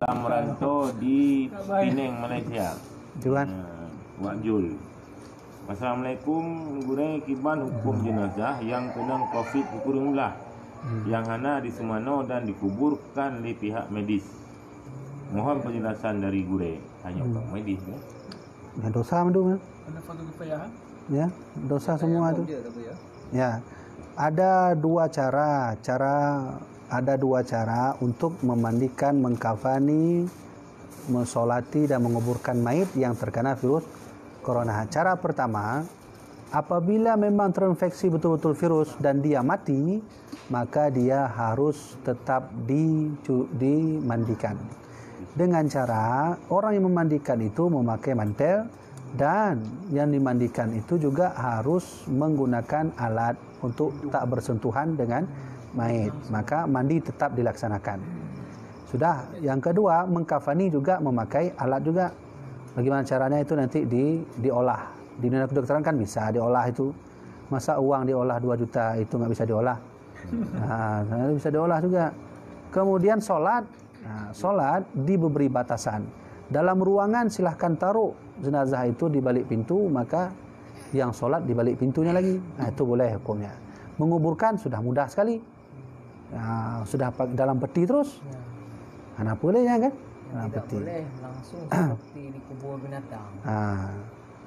sedang merantau di Penang, Malaysia. Juan. Wak Jul. Assalamualaikum, Gureng Kiban hukum jenazah yang kena COVID kurunglah yang hana di Semano dan dikuburkan oleh pihak medis. Mohon penjelasan dari Gureng. Hanya medis ya. Ya, dosa mendung. Ya, dosa semua itu. Ya. Ada dua cara untuk memandikan, mengkafani, mensolati dan menguburkan mayit yang terkena virus corona. Cara pertama, apabila memang terinfeksi betul-betul virus dan dia mati, maka dia harus tetap dimandikan. Dengan cara orang yang memandikan itu memakai mantel, dan yang dimandikan itu juga harus menggunakan alat untuk tak bersentuhan dengan mayit. Maka mandi tetap dilaksanakan. Sudah. Yang kedua, mengkafani juga memakai alat juga. Bagaimana caranya itu nanti diolah. Di dunia kedokteran kan bisa diolah itu. Masa uang diolah 2 juta itu nggak bisa diolah. Nah, bisa diolah juga. Kemudian sholat. Nah, sholat diberi batasan. Dalam ruangan silahkan taruh jenazah itu di balik pintu, maka yang sholat di balik pintunya lagi. Nah, itu boleh hukumnya. Menguburkan sudah mudah sekali. Nah, sudah dalam peti terus. Mana bolehnya kan? Dalam Tidak peti. boleh langsung seperti di kubur binatang.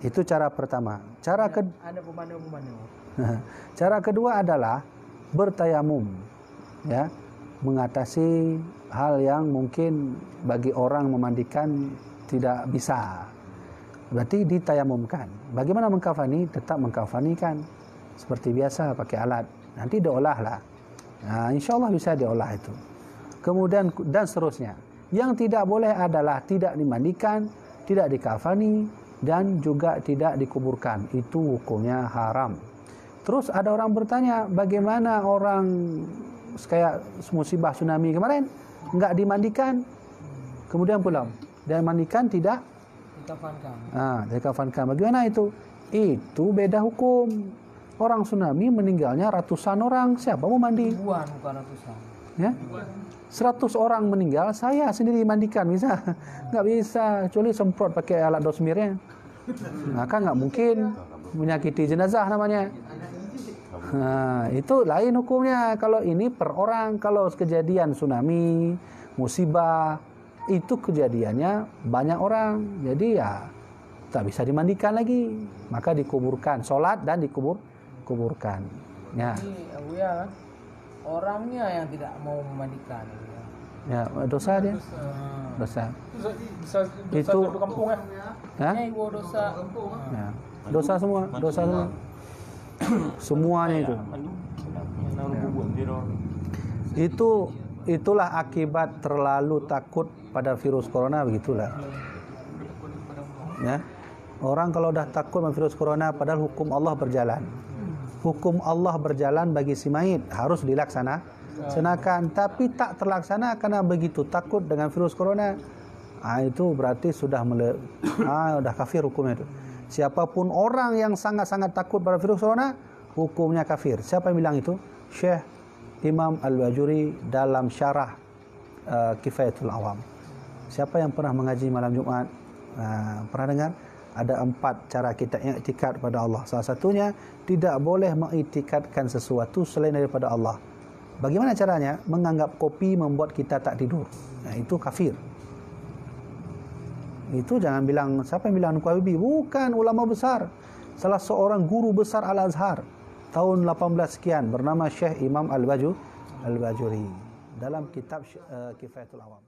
Itu cara pertama. Ada pemandu-pemandu. Cara kedua adalah bertayamum, ya, mengatasi hal yang mungkin bagi orang memandikan tidak bisa. Berarti ditayamumkan. Bagaimana mengkafani? Tetap mengkafanikan seperti biasa pakai alat. Nanti diolah lah. Nah, insya Allah bisa diolah itu. Kemudian dan seterusnya. Yang tidak boleh adalah tidak dimandikan, tidak dikafani, dan juga tidak dikuburkan. Itu hukumnya haram. Terus ada orang bertanya, bagaimana orang kayak musibah tsunami kemarin enggak dimandikan, kemudian pulang dan mandikan tidak dikafankan. Bagaimana itu? Itu beda hukum. Orang tsunami meninggalnya ratusan orang, siapa mau mandi? Ribuan, bukan ratusan. Ya, 100 orang meninggal, saya sendiri mandikan bisa? Nggak bisa, kecuali semprot pakai alat dosmirnya. Maka nggak mungkin menyakiti jenazah namanya. Nah, itu lain hukumnya. Kalau ini per orang. Kalau kejadian tsunami, musibah, itu kejadiannya banyak orang. Jadi ya tak bisa dimandikan lagi. Maka dikuburkan, sholat dan dikuburkan. Ya. Ini Abu ya, orangnya yang tidak mau memandikan. Ya, dosa dia. Dosa. Itu kampung ya. Ibu dosa. Ya. Dosa semua, dosa semua. Semuanya itu. Itulah akibat terlalu takut pada virus corona, begitulah. Ya. Orang kalau dah takut sama virus corona, padahal hukum Allah berjalan. Hukum Allah berjalan bagi si mayit harus dilaksanakan, tapi tak terlaksana karena begitu takut dengan virus corona. Itu berarti sudah sudah kafir hukumnya itu. Siapapun orang yang sangat-sangat takut pada virus corona, hukumnya kafir. Siapa yang bilang itu? Syekh Imam Al-Bajuri dalam syarah Kifayatul Awam. Siapa yang pernah mengaji malam Jumat? Pernah dengar? Ada 4 cara kita i'tikad pada Allah. Salah satunya, tidak boleh mengiktikadkan sesuatu selain daripada Allah. Bagaimana caranya? Menganggap kopi membuat kita tak tidur. Itu kafir. Itu jangan bilang, siapa yang bilang Nuku Habibie? Bukan, ulama besar. Salah seorang guru besar Al-Azhar. Tahun 18 sekian, bernama Syekh Imam Al-Bajuri. Dalam kitab Kifayatul Awam.